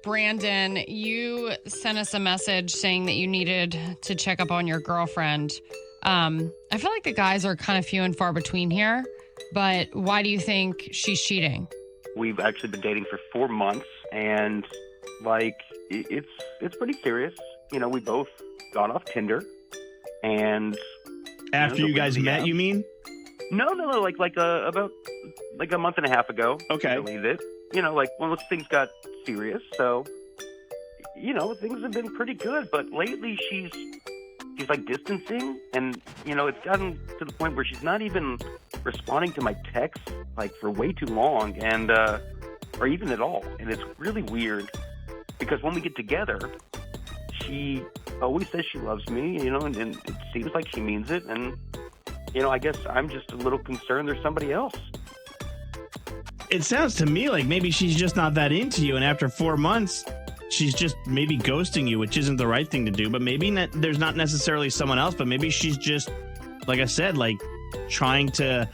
Brandon, you sent us a message saying that you needed to check up on your girlfriend. I feel like the guys are kind of few and far between here, but why do you think she's cheating? We've actually been dating for 4 months, and it's pretty serious. You know, we both got off Tinder, and after you guys met, you mean? No, about a month and a half ago. Okay. I believe it. You know, like when things got serious, so things have been pretty good. But lately, she's like distancing, and it's gotten to the point where she's not even responding to my texts like for way too long, and or even at all. And it's really weird because when we get together, she always says she loves me, and it seems like she means it. And I guess I'm just a little concerned there's somebody else. It sounds to me like maybe she's just not that into you, and after 4 months, she's just maybe ghosting you, which isn't the right thing to do. But maybe there's not necessarily someone else, but maybe she's just, like I said, like trying to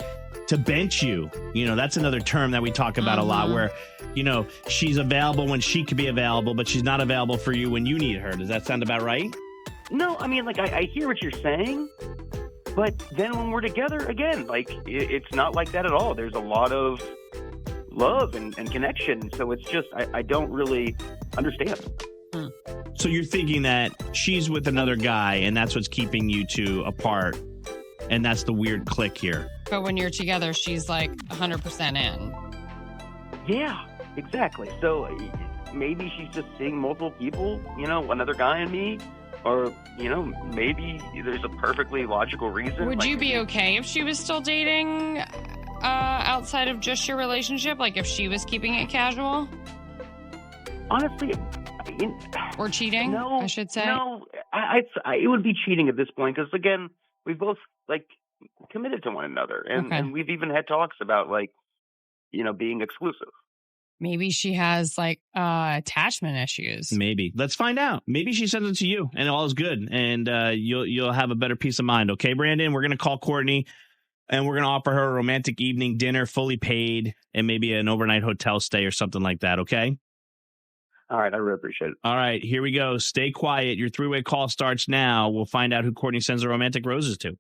bench you. That's another term that we talk about a lot, where she's available when she could be available, but she's not available for you when you need her. Does that sound about right? No, I mean, like I hear what you're saying, but then when we're together again, like it's not like that at all. There's a lot of love and connection, so it's just I don't really understand. So you're thinking that she's with another guy, and that's what's keeping you two apart, and that's the weird click here. But when you're together, she's like 100% in. Yeah, exactly. So maybe she's just seeing multiple people, another guy and me, or maybe there's a perfectly logical reason. Would you be okay if she was still dating outside of just your relationship? Like if she was keeping it casual? Honestly, or cheating, no, I should say. No, it would be cheating at this point because, again, we've both, committed to one another. And we've even had talks about, being exclusive. Maybe she has, attachment issues. Maybe. Let's find out. Maybe she sends it to you and all is good. And you'll have a better peace of mind. Okay, Brandon? We're going to call Courtney. And we're going to offer her a romantic evening dinner, fully paid, and maybe an overnight hotel stay or something like that, okay? All right, I really appreciate it. All right, here we go. Stay quiet. Your three-way call starts now. We'll find out who Courtney sends the romantic roses to.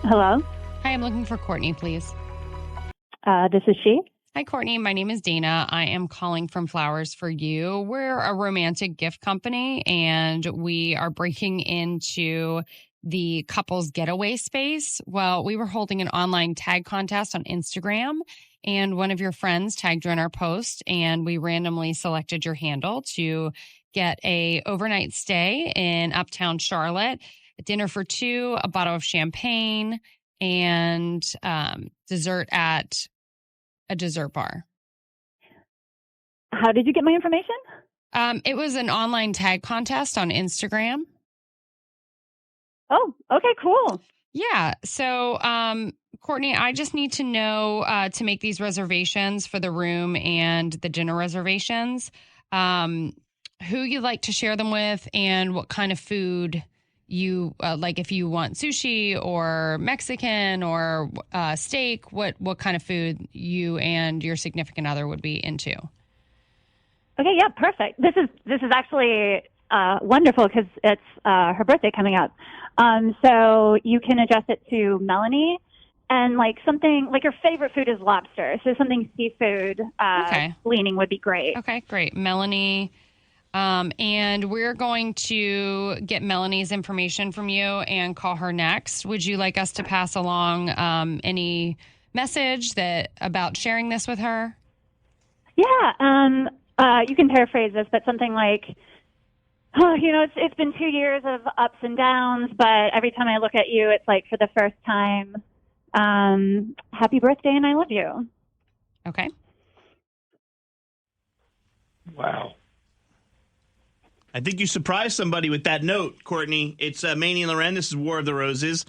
Hello? Hi, I'm looking for Courtney, please. This is she. Hi, Courtney. My name is Dana. I am calling from Flowers for You. We're a romantic gift company, and we are breaking into the couples getaway space. Well, we were holding an online tag contest on Instagram, and one of your friends tagged you in our post, and we randomly selected your handle to get a overnight stay in Uptown Charlotte, a dinner for two, a bottle of champagne, and dessert at a dessert bar. How did you get my information? It was an online tag contest on Instagram. Oh, okay, cool. Yeah. So, Courtney, I just need to know to make these reservations for the room and the dinner reservations, who you'd like to share them with and what kind of food you like, if you want sushi or Mexican or steak, what kind of food you and your significant other would be into. Okay, yeah, perfect. This is actually wonderful because it's her birthday coming up. So you can address it to Melanie, and something like your favorite food is lobster, so something seafood leaning would be great. Okay, great, Melanie. And we're going to get Melanie's information from you and call her next. Would you like us to pass along any message about sharing this with her? Yeah, you can paraphrase this, but something like, it's been 2 years of ups and downs, but every time I look at you, it's like for the first time, happy birthday and I love you. Okay. Wow. I think you surprised somebody with that note, Courtney. It's Manny and Loren. This is War of the Roses.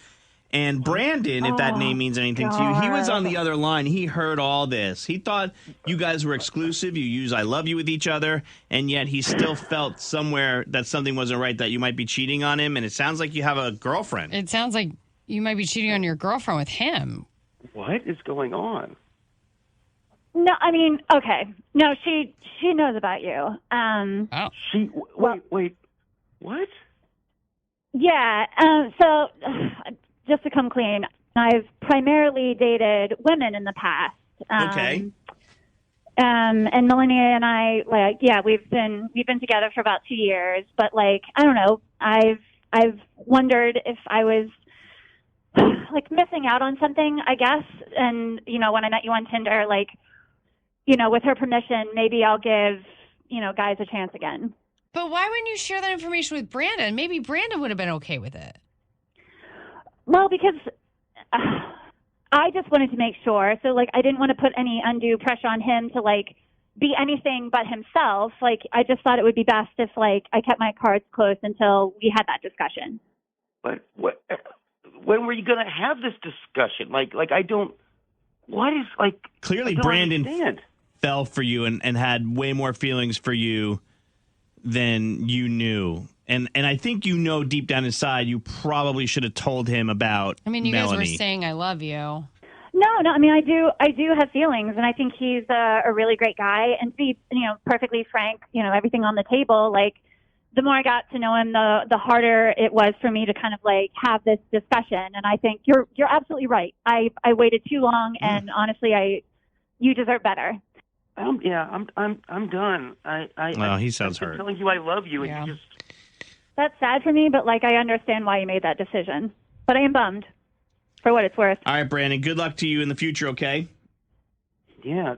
And Brandon, if that name means anything to you, he was on the other line. He heard all this. He thought you guys were exclusive. You use I love you with each other. And yet he still felt somewhere that something wasn't right, that you might be cheating on him. And it sounds like you have a girlfriend. It sounds like you might be cheating on your girlfriend with him. What is going on? No, I mean, okay. No, she knows about you. Wait. What? Yeah. So just to come clean, I've primarily dated women in the past. Okay. And Melanie and I, we've been together for about 2 years, but I don't know, I've wondered if I was missing out on something, I guess. And, when I met you on Tinder, with her permission, maybe I'll give, guys a chance again. But why wouldn't you share that information with Brandon? Maybe Brandon would have been okay with it. Well, because I just wanted to make sure. So, I didn't want to put any undue pressure on him to, be anything but himself. I just thought it would be best if, I kept my cards close until we had that discussion. But when were you going to have this discussion? I don't. What is Clearly, Brandon fell for you and had way more feelings for you than you knew. And I think deep down inside, you probably should have told him about you Melanie. guys were saying I love you. No, I mean, I do have feelings, and I think he's a really great guy. And to be, perfectly frank, everything on the table, the more I got to know him, the harder it was for me to kind of have this discussion. And I think you're absolutely right. I waited too long, and honestly, you deserve better. I'm done. He sounds hurt. I'm telling you I love you, and you just. That's sad for me, but I understand why you made that decision. But I am bummed, for what it's worth. All right, Brandon. Good luck to you in the future. Okay. Yeah.